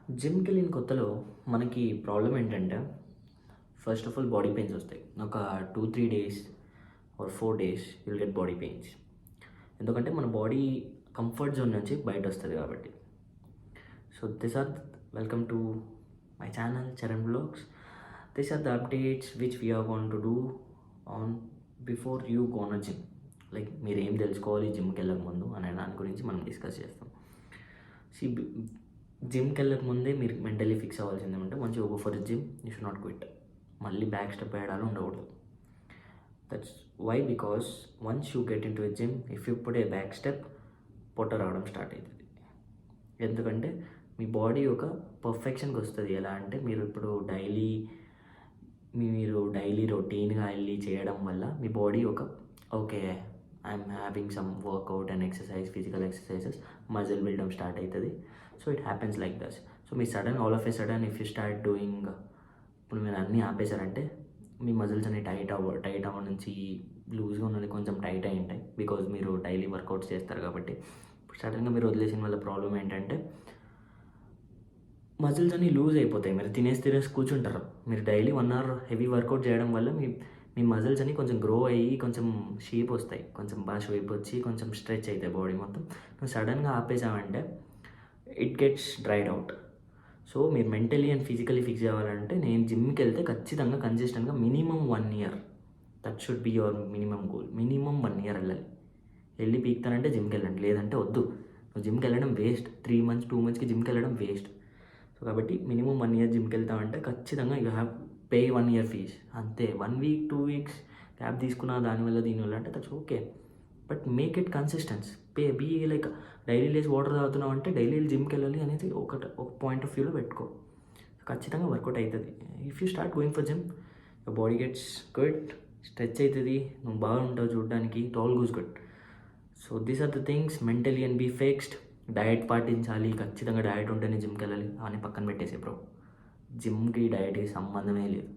జిమ్‌కి వెళ్ళిన కొత్తలో మనకి ప్రాబ్లమ్ ఏంటంటే, first of all body pains వస్తాయి. ఒక 2, 3 days or 4 days you will get body pains. ఎందుకంటే మన బాడీ కంఫర్ట్ జోన్ నుంచి బయటొస్తది కాబట్టి. So this are welcome to my channel Charan vlogs. These are the updates which we are going to do on before you go on a gym. Like మీరు ఏం తెలుసుకోవాలి జిమ్కి వెళ్ళక ముందు అనే దాని గురించి మనం డిస్కస్ చేస్తాం. జిమ్కి వెళ్ళక ముందే మీరు మెంటలీ ఫిక్స్ అవ్వాల్సింది ఏమంటే మంచిగా go for gym, you should not quit. మళ్ళీ బ్యాక్ స్టెప్ వేయడాలు ఉండకూడదు. That's why, because once you get in to a gym, if you put a back step, పొట్ట రావడం స్టార్ట్ అవుతుంది. ఎందుకంటే మీ బాడీ ఒక పర్ఫెక్షన్కి వస్తుంది. ఎలా అంటే మీరు డైలీ రొటీన్గా వెళ్ళి చేయడం వల్ల మీ body okay I'm having some workout and exercise, physical exercises, muscle build up start అవుతుంది. So it happens like thus. So మీ sudden all of a sudden if you start doing, ఇప్పుడు మీరు అన్నీ ఆపేశారంటే మీ మజిల్స్ అన్ని టైట్ అవ్వ నుంచి లూజ్గా ఉన్నది కొంచెం టైట్ అయి ఉంటాయి. బికాజ్ మీరు డైలీ వర్కౌట్స్ చేస్తారు కాబట్టి. ఇప్పుడు సడన్గా మీరు వదిలేసిన వల్ల ప్రాబ్లం ఏంటంటే మజిల్స్ అన్నీ లూజ్ అయిపోతాయి. మీరు తినేసి కూర్చుంటారు. మీరు డైలీ 1 అవర్ హెవీ వర్కౌట్ చేయడం వల్ల మీ మజిల్స్ అన్నీ కొంచెం గ్రో అయ్యి కొంచెం షేప్ వస్తాయి, కొంచెం బాగా షేప్ వచ్చి కొంచెం స్ట్రెచ్ అవుతాయి బాడీ మొత్తం. నువ్వు సడన్గా ఆపేసామంటే it gets dried out. So మీరు మెంటలీ అండ్ ఫిజికలీ ఫిక్స్ అవ్వాలంటే నేను జిమ్కి వెళ్తే ఖచ్చితంగా కన్సిస్టెంట్గా minimum 1 year, that should be your minimum goal. Minimum 1 year వెళ్ళి పీక్తానంటే జిమ్కి వెళ్ళండి, లేదంటే వద్దు. నువ్వు జిమ్కి వెళ్ళడం వేస్ట్. 3 మంత్స్ 2 మంత్స్కి జిమ్కి వెళ్ళడం వేస్ట్. సో కాబట్టి మినిమం 1 ఇయర్ జిమ్కి వెళ్తామంటే ఖచ్చితంగా you have pay 1 year fees. అంతే. 1 వీక్ 2 వీక్స్ క్యాబ్ తీసుకున్నా దీనివల్ల అంటే that's okay, but make it consistence. Be like daily లేసి వాటర్ తాగుతున్నావు అంటే డైలీ జిమ్కి వెళ్ళాలి అనేది ఒక పాయింట్ ఆఫ్ వ్యూలో పెట్టుకో. ఖచ్చితంగా వర్కౌట్ అవుతుంది. If you start going for gym, your body gets good, stretch అవుతుంది, నువ్వు బాగుంటావు చూడడానికి, it all goes good. So these are the things. Mentally and be fixed. Diet పాటించాలి, ఖచ్చితంగా డయట్ ఉంటేనే జిమ్కి వెళ్ళాలి అని పక్కన పెట్టేసే బ్రో. జిమ్కి డయట్కి సంబంధమే లేదు.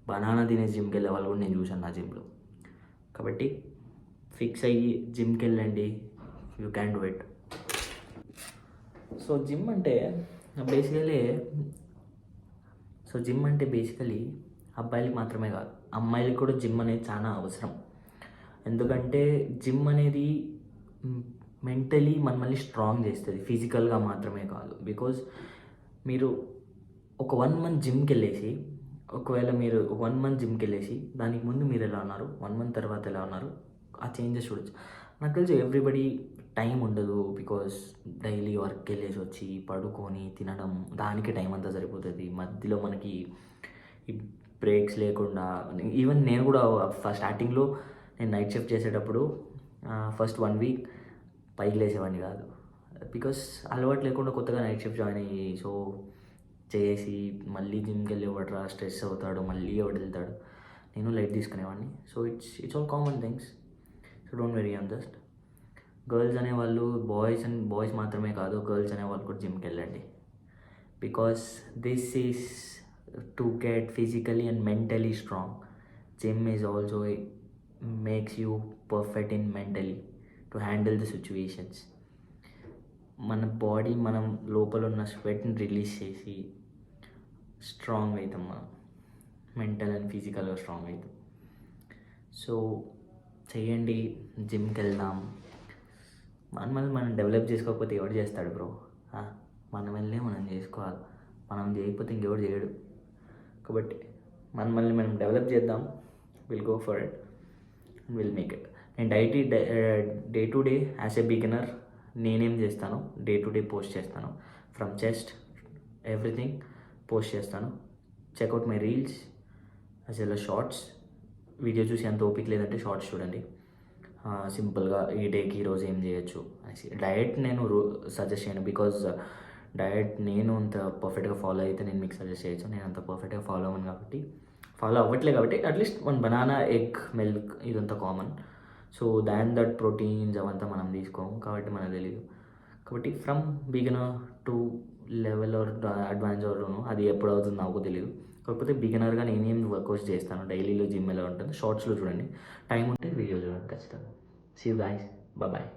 బనానా తినేసి జిమ్కి వెళ్ళే వాళ్ళు కూడా నేను చూశాను నా జిమ్లో. కాబట్టి ఫిక్స్ అయ్యి జిమ్కి వెళ్ళండి, you can do it. So gym అంటే బేసికలీ అబ్బాయిలకి మాత్రమే కాదు, అమ్మాయిలకి కూడా జిమ్ అనేది చాలా అవసరం. ఎందుకంటే జిమ్ అనేది మెంటలీ మనల్ని స్ట్రాంగ్ చేస్తుంది, ఫిజికల్గా మాత్రమే కాదు. బికాజ్ మీరు ఒక 1 మంత్ జిమ్కి వెళ్ళేసి, ఒకవేళ మీరు 1 మంత్ జిమ్కి వెళ్ళేసి దానికి ముందు మీరు ఎలా ఉన్నారు, 1 మంత్ తర్వాత ఎలా ఉన్నారు, ఆ చేంజెస్ చూడొచ్చు. నాకు తెలిసి ఎవ్రీబడి టైం ఉండదు. బికాజ్ డైలీ వర్క్ వెళ్ళేసి వచ్చి పడుకొని తినడం, దానికి టైం అంతా సరిపోతుంది. మధ్యలో మనకి ఈ బ్రేక్స్ లేకుండా, ఈవెన్ నేను కూడా స్టార్టింగ్లో నేను నైట్ షిఫ్ట్ చేసేటప్పుడు ఫస్ట్ 1 వీక్ పైకి లేసేవాడిని కాదు. బికాస్ అలవాటు లేకుండా కొత్తగా నైట్ షిఫ్ట్ జాయిన్ అయ్యి, సో చేసి మళ్ళీ జిమ్కి వెళ్ళి ఎవడరా స్ట్రెస్ అవుతాడు, మళ్ళీ ఎవడు వెళ్తాడు, నేను లైట్ తీసుకునేవాడిని. So it's all common things. So don't worry on just. Girls అనేవాళ్ళు బాయ్స్ మాత్రమే కాదు, గర్ల్స్ అనేవాళ్ళు కూడా జిమ్కి వెళ్ళండి. Because this is to get physically and mentally strong. Gym is also makes you perfect in mentally to handle the situations. మన body మనం లోపల ఉన్న స్వెట్ని రిలీజ్ చేసి స్ట్రాంగ్ అవుతాం. మనం మెంటల్ అండ్ ఫిజికల్గా స్ట్రాంగ్ అవుతాం. సో చేయండి, జిమ్కి వెళ్దాం. మనం డెవలప్ చేసుకోకపోతే ఎవడు చేస్తాడు బ్రో? మనం వెళ్ళి మనం చేసుకోవాలి. మనం చేయకపోతే ఇంకెవడు చేయడు. కాబట్టి మనం డెవలప్ చేద్దాం. Will go for it and will make it. నేను day to day as a beginner నేనేం చేస్తాను, డే టు డే పోస్ట్ చేస్తాను. ఫ్రమ్ చెస్ట్ ఎవ్రీథింగ్ పోస్ట్ చేస్తాను. Check out my reels as well shorts. Video చూసి అంత ఓపిక లేదంటే షార్ట్స్ చూడండి. సింపుల్గా ఈ డేకి ఈరోజు ఏం చేయొచ్చు అనేసి. డయట్ నేను సజెస్ట్ చేయను, బికాజ్ డయట్ నేను అంత పర్ఫెక్ట్గా ఫాలో అయితే నేను మీకు సజెస్ట్ చేయొచ్చు. నేను అంత పర్ఫెక్ట్గా ఫాలో అవ్వట్లేదు కాబట్టి అట్లీస్ట్ 1 బనానా, ఎగ్, మిల్క్ ఇదంతా కామన్. సో దట్ ప్రోటీన్స్ అవంతా మనం తీసుకోము కాబట్టి మనకు తెలియదు. కాబట్టి from beginner to level or advance ఆర్ను అది ఎప్పుడు అవుతుంది నాకు తెలియదు. కాకపోతే బిగినర్గా నేనేం వర్కౌట్స్ చేస్తాను, డైలీలో జిమ్ ఎలా ఉంటుంది షార్ట్స్లో చూడండి, టైం ఉంటే వీడియో చూడండి ఖచ్చితంగా. See you guys, bye.